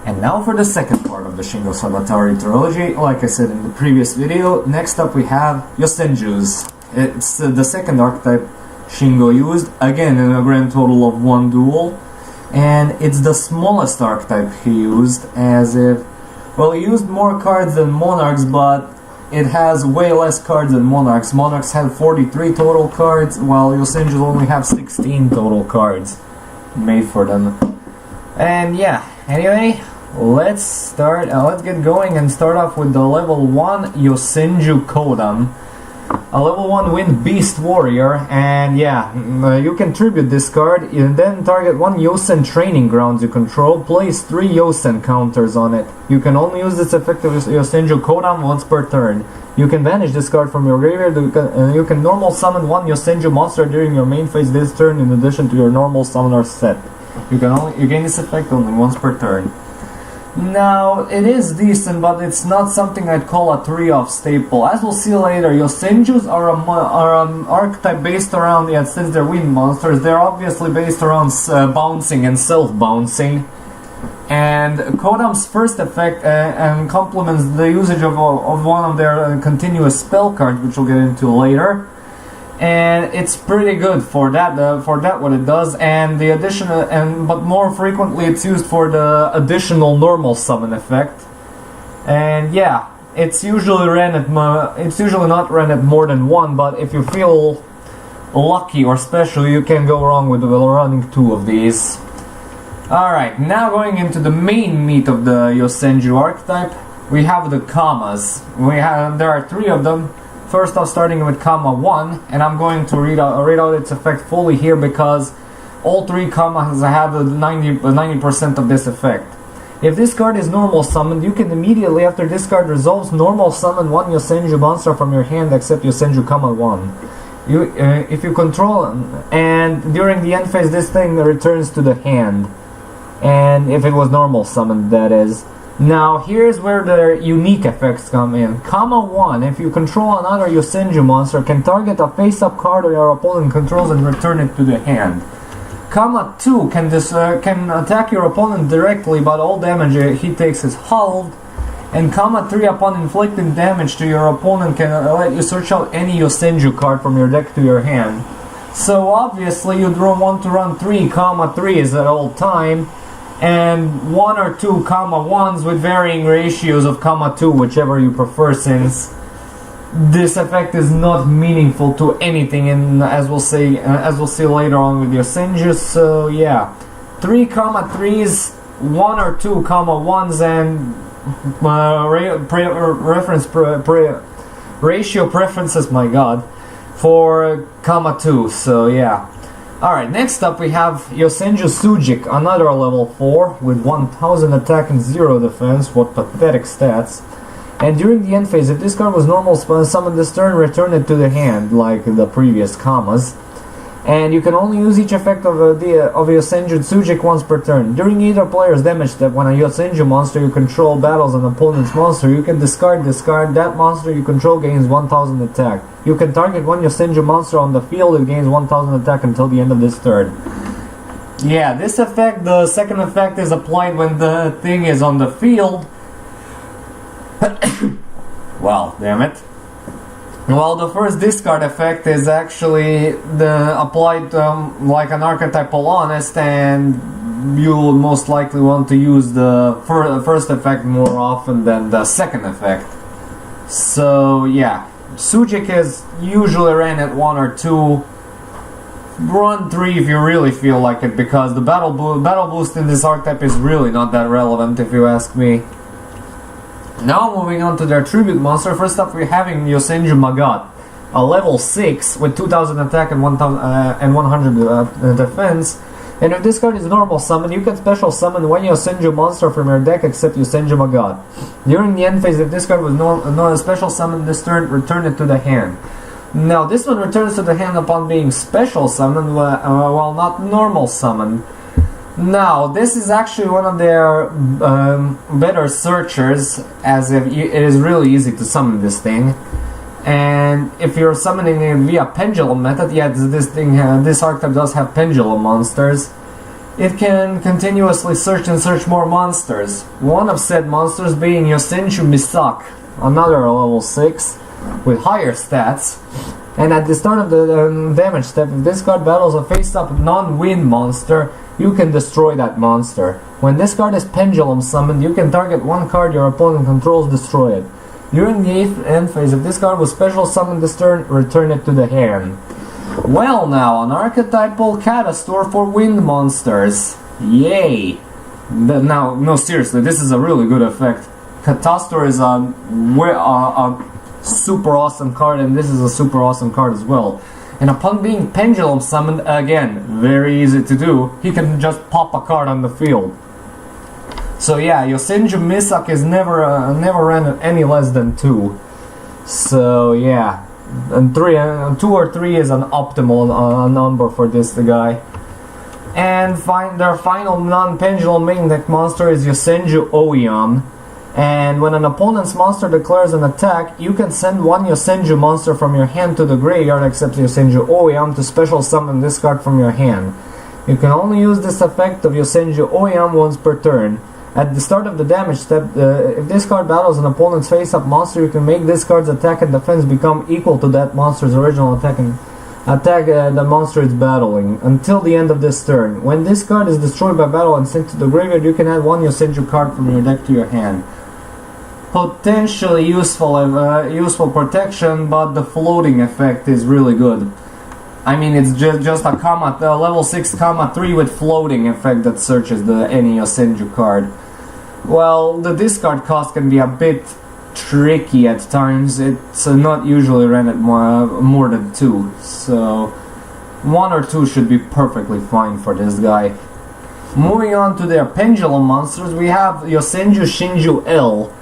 And now for the second part of the Shingo Sabatari trilogy. Like I said in the previous video, next up we have Yosenju's. It's the second archetype Shingo used, again in a grand total of 1 duel. And it's the smallest archetype he used, as if... Well, he used more cards than Monarchs, but it has way less cards than Monarchs. Monarchs had 43 total cards, while Yosenju only have 16 total cards made for them. And yeah, anyway, let's start, let's get going and start off with the level 1 Yosenju Kodan. A level 1 Wind Beast Warrior, and yeah, you can tribute this card, and then target 1 Yosen Training Grounds you control, place 3 Yosen counters on it. You can only use this effective Yosenju Kodan once per turn. You can banish this card from your graveyard, you can normal summon 1 Yosenju monster during your main phase this turn in addition to your normal summoner set. You gain this effect only once per turn. Now, it is decent, but it's not something I'd call a 3-off staple. As we'll see later, Yosenjus are an archetype based around, yeah, since they're wind monsters, they're obviously based around bouncing and self-bouncing. And Kodam's first effect and complements the usage of one of their continuous spell cards, which we'll get into later. And it's pretty good for that what it does, and the addition but more frequently it's used for the additional normal summon effect. And yeah, it's usually not ran at more than 1, but if you feel lucky or special, you can go wrong with running 2 of these. Alright, now going into the main meat of the Yosenju archetype, we have the Kamas. There are 3 of them. First off, starting with Kama 1, and I'm going to read out its effect fully here because all 3 Kamas have 90% of this effect. If this card is normal summoned, you can immediately after this card resolves normal summon 1 Yosenju monster from your hand except Yosenju Kama 1. If you control, and during the end phase this thing returns to the hand. And if it was normal summoned, that is. Now, here's where the unique effects come in. Kama 1, if you control another Yosenju monster, can target a face-up card your opponent controls and return it to the hand. Kama 2 can attack your opponent directly, but all damage he takes is halved. And Kama 3, upon inflicting damage to your opponent, can let you search out any Yosenju card from your deck to your hand. So obviously you'd want to run 3 Kama 3s at all time, and 1 or 2 Kama 1s with varying ratios of Kama 2, whichever you prefer, since this effect is not meaningful to anything, and as we'll see later on with Yosenju. So yeah, 3 Kama 3s, 1 or 2 Kama 1s, and ratio preferences, my god, for Kama 2. So yeah. Alright, next up we have Yosenju Sujik, another level 4 with 1000 attack and 0 defense. What pathetic stats. And during the end phase, if this card was normal summoned this turn, return it to the hand like the previous Kamas. And you can only use each effect of Yosenju Sujik once per turn. During either player's damage step, when a Yosenju monster you control battles an opponent's monster, you can discard this card. That monster you control gains 1000 attack. You can target 1 Yosenju monster on the field, it gains 1000 attack until the end of this turn. Yeah, this effect, the second effect, is applied when the thing is on the field. Well, damn it. Well, the first discard effect is actually applied like an archetypal honest, and you will most likely want to use the first effect more often than the second effect. So yeah, Sujik is usually ran at 1 or 2. Run 3 if you really feel like it, because the battle boost in this archetype is really not that relevant if you ask me. Now moving on to their tribute monster, first up we're having Yosenju Magat, a level 6 with 2000 attack and 100 defense. And if this card is normal summon, you can special summon 1 Yosenju monster from your deck except Yosenju Magat. During the end phase, if this card was not special summon this turn, return it to the hand. Now this one returns to the hand upon being special summoned, while not normal summoned. Now, this is actually one of their better searchers, as if it is really easy to summon this thing. And if you're summoning it via pendulum method, yeah, this archetype does have pendulum monsters. it can continuously search and search more monsters. One of said monsters being Yosenju Misak, another level 6 with higher stats. And at the start of the damage step, if this card battles a face-up non-wind monster, you can destroy that monster. When this card is pendulum summoned, you can target one card your opponent controls, destroy it. During the end phase, if this card was special summoned this turn, return it to the hand. Well now, an archetypal Catastor for wind monsters. Yay! Now, no, seriously, this is a really good effect. Catastor is a super awesome card, and this is a super awesome card as well. And upon being pendulum summoned, again, very easy to do, he can just pop a card on the field. So yeah, Yosenju Misak is never ran at any less than 2. So yeah, and 2 or 3 is an optimal number for this guy. And their final non-pendulum main deck monster is Yosenju Oion. And when an opponent's monster declares an attack, you can send one Yosenju monster from your hand to the graveyard except Yosenju Oion to special summon this card from your hand. You can only use this effect of Yosenju Oion once per turn. At the start of the damage step, if this card battles an opponent's face-up monster, you can make this card's attack and defense become equal to that monster's original attack and attack the monster it's battling until the end of this turn. When this card is destroyed by battle and sent to the graveyard, you can add one Yosenju card from your deck to your hand. Potentially useful protection, but the floating effect is really good. I mean, it's just a level 6 comma 3 with floating effect that searches any Yosenju card. Well, the discard cost can be a bit tricky at times. It's not usually ran at more than 2, so 1 or 2 should be perfectly fine for this guy. Moving on to their pendulum monsters, we have Yosenju Shinju L.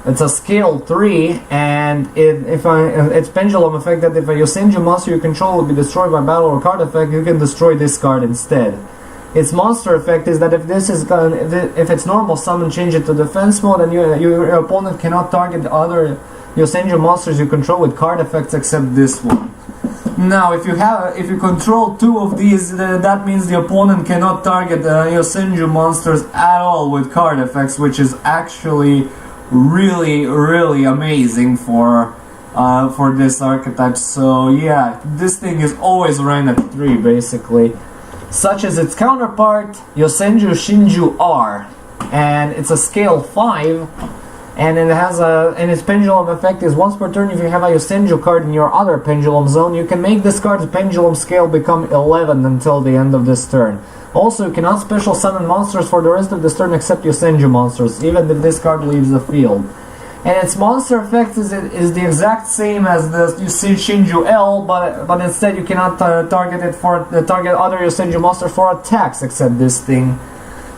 It's a scale 3, and its pendulum effect that if a Yosenju monster you control will be destroyed by battle or card effect, you can destroy this card instead. Its monster effect is that if it's normal summon, change it to defense mode, and your opponent cannot target other Yosenju monsters you control with card effects except this one. Now, if you control 2 of these, that means the opponent cannot target Yosenju monsters at all with card effects, which is actually really amazing for this archetype. So yeah, this thing is always ran at 3 basically. Such as its counterpart, Yosenju Shinju R, and it's a scale 5, and it has and its pendulum effect is once per turn if you have a Yosenju card in your other pendulum zone, you can make this card's pendulum scale become 11 until the end of this turn. Also, you cannot special summon monsters for the rest of this turn except Yosenju monsters, even if this card leaves the field. And its monster effect is the exact same as the Shinju L, but instead you cannot target other Yosenju monsters for attacks except this thing.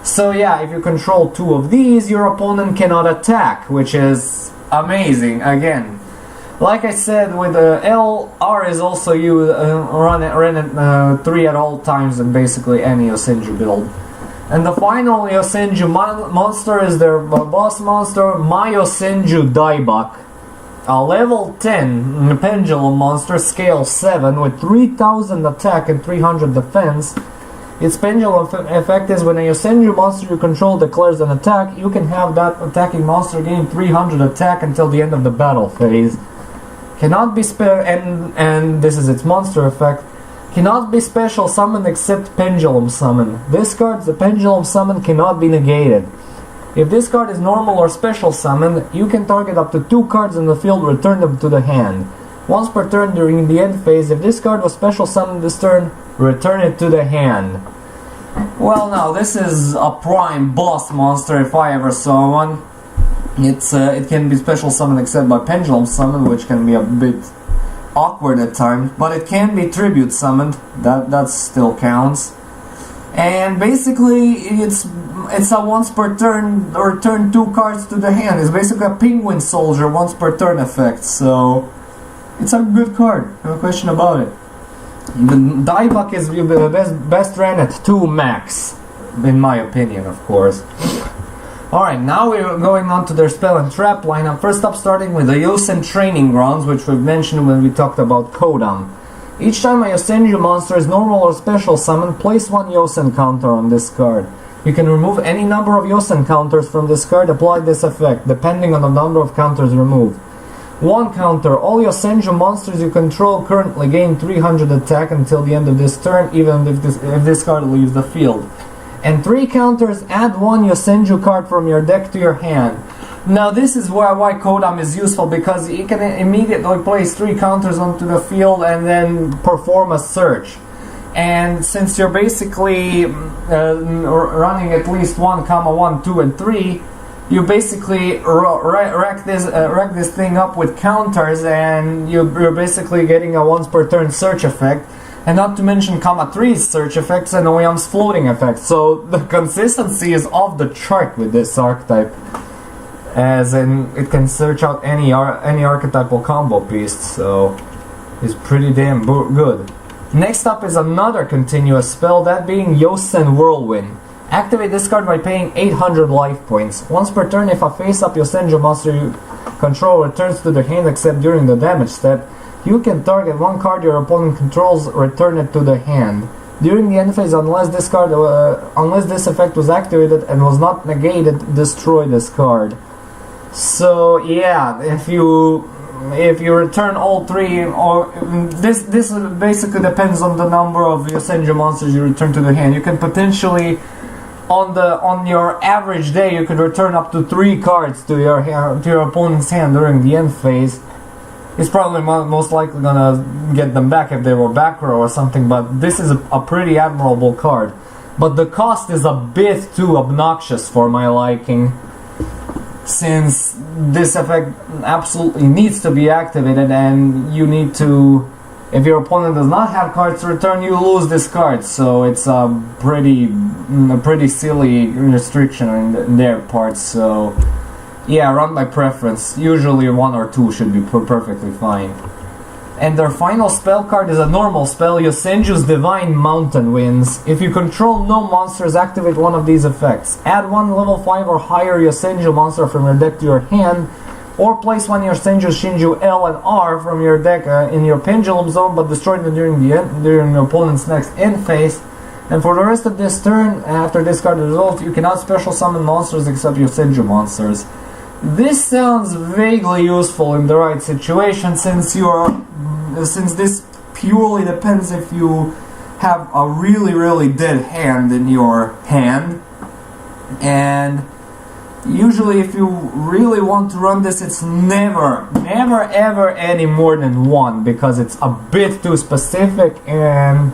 So yeah, if you control 2 of these, your opponent cannot attack, which is amazing. Again, like I said, with L, R is also run at 3 at all times in basically any Yosenju build. And the final Yosenju monster is their boss monster, My Yosenju Daibak. A level 10 pendulum monster, scale 7, with 3000 attack and 300 defense. Its pendulum effect is when a Yosenju monster you control declares an attack, you can have that attacking monster gain 300 attack until the end of the battle phase. Cannot be and this is its monster effect. Cannot be special summoned except pendulum summon. This card, the pendulum summon, cannot be negated. If this card is normal or special summoned, you can target up to 2 cards in the field, return them to the hand. Once per turn during the end phase, if this card was special summoned this turn, return it to the hand. Well now, this is a prime boss monster if I ever saw one. It can be special summoned except by pendulum summon, which can be a bit awkward at times, but it can be tribute summoned. That still counts. And basically, it's a once per turn, return 2 cards to the hand. It's basically a penguin soldier once per turn effect. So it's a good card, no question about it. The Daibak is the best ran at 2 max, in my opinion, of course. Alright, now we're going on to their spell and trap lineup. First up, starting with the Yosen Training Grounds, which we've mentioned when we talked about Kodam. Each time a Yosenju monster is normal or special summoned, place one Yosen counter on this card. You can remove any number of Yosen counters from this card, apply this effect, depending on the number of counters removed. 1 counter. All Yosenju monsters you control currently gain 300 attack until the end of this turn, even if this card leaves the field. And 3 counters, add 1 Yosenju card from your deck to your hand. Now this is why Kodam is useful, because you can immediately place 3 counters onto the field and then perform a search. And since you're basically running at least 1, 1, 2, and 3, you basically rack this thing up with counters, and you're basically getting a once per turn search effect, and not to mention 3's search effects and Oyam's floating effect. So the consistency is off the chart with this archetype, as in it can search out any archetypal combo piece, so it's pretty damn good. Next up is another continuous spell, that being Yosen Whirlwind. Activate this card by paying 800 life points. Once per turn, if a face-up Yosenju monster you control returns to the hand except during the damage step, you can target 1 card your opponent controls, return it to the hand. During the end phase, unless this effect was activated and was not negated, destroy this card. So yeah, if you return all 3, or this basically depends on the number of Yosenju monsters you return to the hand. You can potentially, on your average day, you could return up to 3 cards to your opponent's hand during the end phase. He's probably most likely gonna get them back if they were back row or something, but this is a pretty admirable card. But the cost is a bit too obnoxious for my liking, since this effect absolutely needs to be activated, and you need to, if your opponent does not have cards to return, you lose this card. So it's a pretty silly restriction in their part. So yeah, run by preference. Usually 1 or 2 should be perfectly fine. And their final spell card is a normal spell, Yosenju's Divine Mountain Winds. If you control no monsters, activate one of these effects. Add 1 level 5 or higher Yosenju monster from your deck to your hand, or place 1 Yosenju Shinju L and R from your deck in your pendulum zone, but destroy them during your opponent's next end phase. And for the rest of this turn, after this card is resolved, you cannot special summon monsters except Yosenju monsters. This sounds vaguely useful in the right situation, since this purely depends if you have a really dead hand in your hand, and usually if you really want to run this, it's never ever any more than 1, because it's a bit too specific, and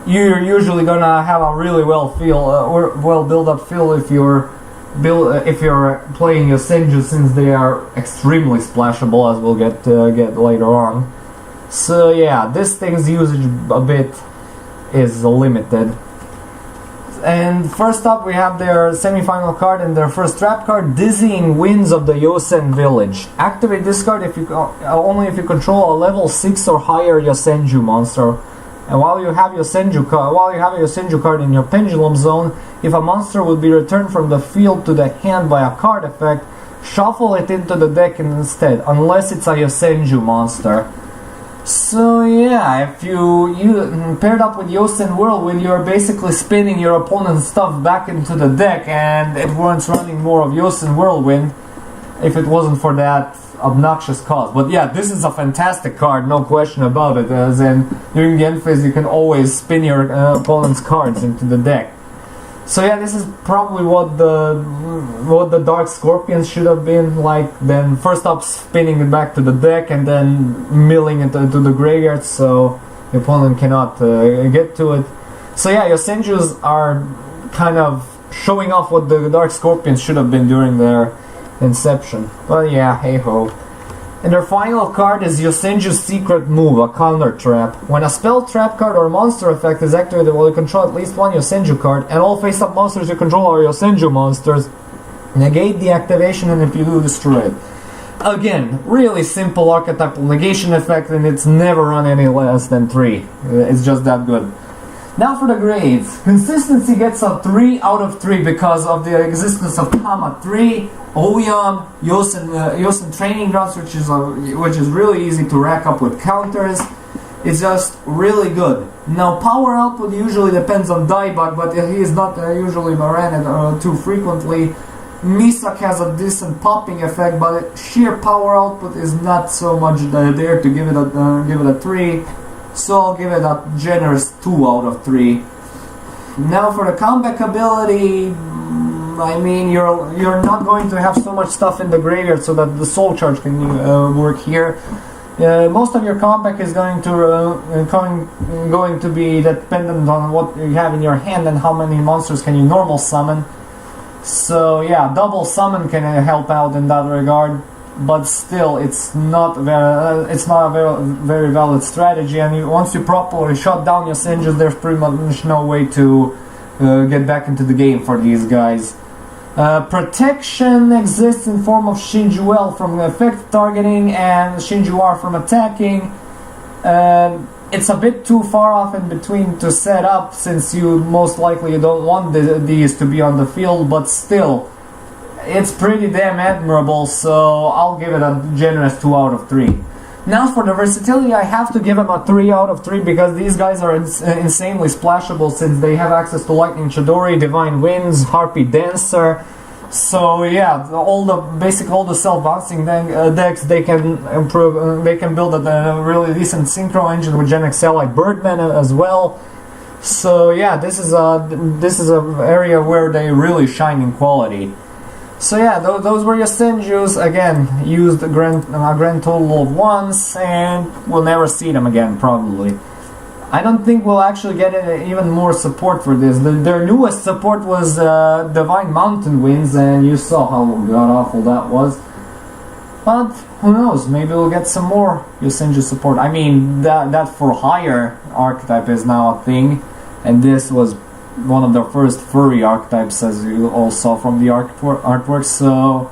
you're usually gonna have a really well built up feel if you're playing Yosenju, since they are extremely splashable, as we'll get later on. So yeah, this thing's usage a bit is limited. And first up, we have their semi-final card and their first trap card, Dizzying Winds of the Yosen Village. Activate this card only if you control a level 6 or higher Yosenju monster. And while you have a Yosenju card in your pendulum zone, if a monster would be returned from the field to the hand by a card effect, shuffle it into the deck instead, unless it's a Yosenju monster. So yeah, if you paired up with Yosen Whirlwind, you're basically spinning your opponent's stuff back into the deck, and it warrants running more of Yosen Whirlwind if it wasn't for that obnoxious cost. But yeah, this is a fantastic card, no question about it, as in during the end phase you can always spin your opponent's cards into the deck. So yeah, this is probably what the Dark Scorpions should have been like. Then first up spinning it back to the deck and then milling it into the graveyard, so the opponent cannot get to it. So yeah, Yosenjus are kind of showing off what the Dark Scorpions should have been during their inception. But yeah, hey ho. And their final card is Yosenju's Secret Move, a counter trap. When a spell, trap card, or monster effect is activated while you control at least 1 Yosenju card, and all face-up monsters you control are Yosenju monsters, negate the activation, and if you do, destroy it. Again, really simple archetypal negation effect, and it's never run any less than 3. It's just that good. Now for the grades. Consistency gets a 3 out of 3 because of the existence of Kama 3, Oyam, Yosen Training Grounds, which is really easy to rack up with counters. It's just really good. Now, power output usually depends on Daibak, but he is not usually ran too frequently. Misak has a decent popping effect, but sheer power output is not so much there to give it a 3. So I'll give it a generous 2 out of 3. Now for the comeback ability, I mean, you're not going to have so much stuff in the graveyard so that the soul charge can work here. Most of your comeback is going to be dependent on what you have in your hand and how many monsters can you normal summon. So yeah, double summon can help out in that regard, but still, it's not a very valid strategy. And once you properly shut down Yosenju, there's pretty much no way to get back into the game for these guys. Protection exists in form of Shinju L from effect targeting and Shinju R from attacking. It's a bit too far off in between to set up, since you most likely don't want these to be on the field, but still, it's pretty damn admirable, so I'll give it a generous 2 out of 3. Now for the versatility, I have to give him a 3 out of 3 because these guys are insanely splashable, since they have access to Lightning Chidori, Divine Winds, Harpy Dancer. So yeah, all the self-bouncing decks, they can improve. They can build a really decent synchro engine with Gen XL like Birdman as well. So yeah, this is a area where they really shine in quality. So yeah, those were Yosenjus. Again, used a grand total of once, and we'll never see them again probably. I don't think we'll actually get even more support for this. Their newest support was Divine Mountain Winds, and you saw how god-awful that was. But who knows, maybe we'll get some more Yosenju support. I mean, that for hire archetype is now a thing, and this was one of the first furry archetypes, as you all saw from the artwork, so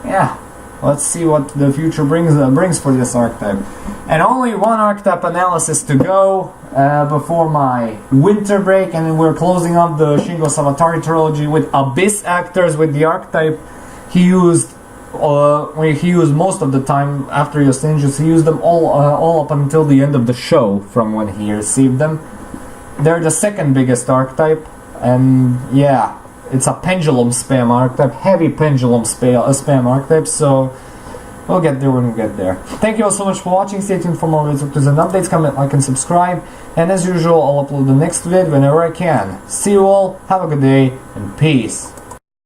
yeah. Let's see what the future brings for this archetype. And only one archetype analysis to go before my winter break, and we're closing up the Shingo Savatari trilogy with Abyss Actors with the archetype he used most of the time after Yosenju's. He used them all up until the end of the show from when he received them. They're the second biggest archetype, and yeah, it's a pendulum spam archetype, heavy pendulum spam archetype, so we'll get there when we get there. Thank you all so much for watching. Stay tuned for more videos and updates. Comment, like, and subscribe. And as usual, I'll upload the next vid whenever I can. See you all, have a good day, and peace.